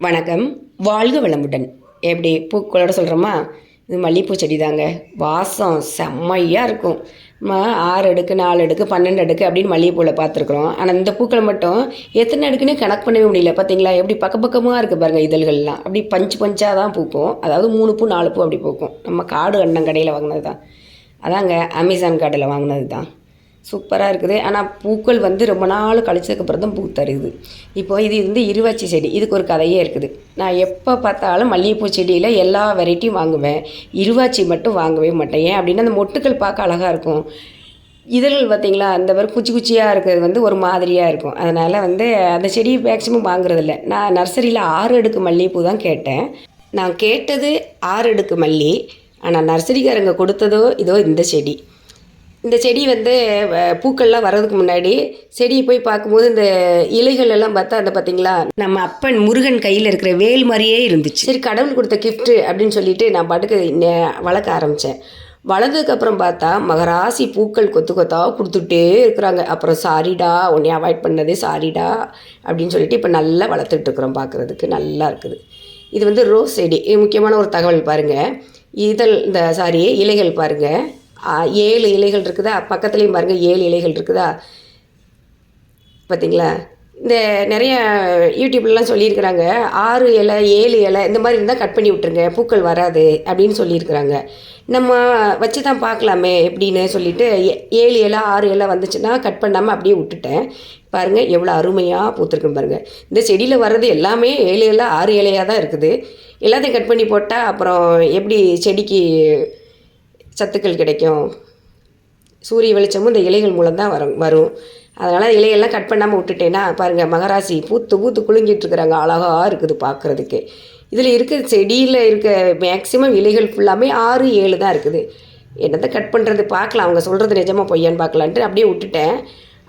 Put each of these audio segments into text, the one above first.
வணக்கம். வாழ்க வளமுடன். எப்படி பூக்களோட சொல்கிறோமா? இது மல்லிகைப்பூ செடி தாங்க. வாசம் செம்மையாக இருக்கும். நம்ம 6 அடுக்கு 4 அடுக்கு 12 அடுக்கு அப்படின்னு மல்லிகைப்பூவில் பார்த்துருக்குறோம். ஆனால் இந்த பூக்களை மட்டும் எத்தனை அடுக்குன்னே கணக்கு பண்ணவே முடியல. பார்த்தீங்களா எப்படி பக்கமாக இருக்குது பாருங்கள். இதழ்கள்லாம் அப்படி பஞ்சாக தான் பூக்கும். அதாவது 3 பூ 4 பூ அப்படி பூக்கும். நம்ம காடு அண்ணன் கடையில் வாங்கினது தான். அதாங்க அமேசான் கார்டில் வாங்கினது தான். சூப்பராக இருக்குது. ஆனால் பூக்கள் ரொம்ப நாள் கழிச்சதுக்கப்புறம் தான் பூ தருது. இப்போது இது இருவாச்சி செடி. இதுக்கு ஒரு கதையே இருக்குது. நான் எப்போ பார்த்தாலும் மல்லிகைப்பூ செடியில் எல்லா வெரைட்டியும் வாங்குவேன். இருவாச்சி மட்டும் வாங்கவே மாட்டேன். ஏன் அப்படின்னா அந்த மொட்டுக்கள் பார்க்க அழகாக இருக்கும். இதழ்கள் பார்த்திங்களா அந்த மாதிரி குச்சி குச்சியாக இருக்கிறது ஒரு மாதிரியாக இருக்கும். அதனால் அந்த செடி மேக்ஸிமம் வாங்குறதில்ல. நான் நர்சரியில் 6 அடுக்கு மல்லிகைப்பூ தான் கேட்டேன். நான் கேட்டது 6 அடுக்கு மல்லி. ஆனால் நர்சரிக்காரங்க கொடுத்ததோ இதோ இந்த செடி. இந்த செடி பூக்கள்லாம் வர்றதுக்கு முன்னாடி செடியை போய் பார்க்கும்போது இந்த இலைகள் எல்லாம் பார்த்தா பார்த்திங்களா நம்ம அப்பன் முருகன் கையில் இருக்கிற வேல் மாதிரியே இருந்துச்சு. சரி, கடவுள் கொடுத்த கிஃப்ட்டு அப்படின்னு சொல்லிட்டு நான் பாட்டுக்கு வளர்க்க ஆரம்பித்தேன். வளர்ந்ததுக்கப்புறம் பார்த்தா மகராசி பூக்கள் கொத்து கொத்தாக கொடுத்துட்டே இருக்கிறாங்க. அப்புறம் சாரிடா உன்னை அவாய்ட் பண்ணதே சாரிடா அப்படின்னு சொல்லிட்டு இப்போ நல்லா வளர்த்துட்ருக்குறோம். பார்க்குறதுக்கு நல்லா இருக்குது. இது ரோஸ் செடி. முக்கியமான ஒரு தகவல் பாருங்கள். இலைகள் பாருங்கள். 7 இலைகள் இருக்குதா? பக்கத்துலேயும் பாருங்கள் 7 இலைகள் இருக்குதா? பார்த்திங்களா? இந்த நிறைய யூடியூப்லலாம் சொல்லியிருக்கிறாங்க 6 இலை 7 இலை இந்த மாதிரி இருந்தால் கட் பண்ணி விட்டுருங்க, பூக்கள் வராது அப்படின்னு சொல்லியிருக்கிறாங்க. நம்ம வச்சு தான் பார்க்கலாமே எப்படின்னு சொல்லிவிட்டு 7 இலை 6 இலை வந்துச்சுன்னா கட் பண்ணாமல் அப்படியே விட்டுட்டேன். பாருங்கள் எவ்வளோ அருமையாக பூத்துருக்குன்னு பாருங்கள். இந்த செடியில் வர்றது எல்லாமே 7 இலை 6 இலையாக தான் இருக்குது. எல்லாத்தையும் கட் பண்ணி போட்டால் அப்புறம் எப்படி செடிக்கு சத்துக்கள் கிடைக்கும்? சூரிய வெளிச்சமும் இந்த இலைகள் மூலம் தான் வரும். அதனால் இலையெல்லாம் கட் பண்ணாமல் விட்டுட்டேன்னா பாருங்கள் மகராசி பூத்து குலுங்கிட்டுருக்குறாங்க. அழகாக இருக்குது பார்க்குறதுக்கு. இதில் செடியில் இருக்க மேக்ஸிமம் இலைகள் ஃபுல்லாமே 6 7 தான் இருக்குது. என்னத்தை கட் பண்ணுறது பார்க்கலாம், அவங்க சொல்கிறது நிஜமாக பொய்யான்னு பார்க்கலான்ட்டு அப்படியே விட்டுட்டேன்.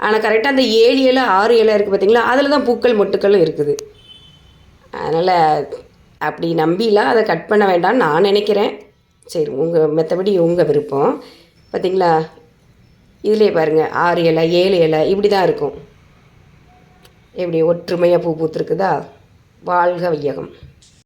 ஆனால் கரெக்டாக அந்த 7 இலை 6 இலை இருக்குது பார்த்திங்களா, அதில் தான் பூக்கள் மொட்டுக்களும் இருக்குது. அதனால் அப்படி நம்பிலாம் அதை கட் பண்ண வேண்டாம்னு நான் நினைக்கிறேன். சரி, மற்றபடி உங்கள் விருப்பம். பார்த்திங்களா, இதிலே பாருங்கள் 6 இலை 7 இலை இப்படி தான் இருக்கும். எப்படி ஒற்றுமையாக பூ பூத்துருக்குதா? வாழ்க வையகம்.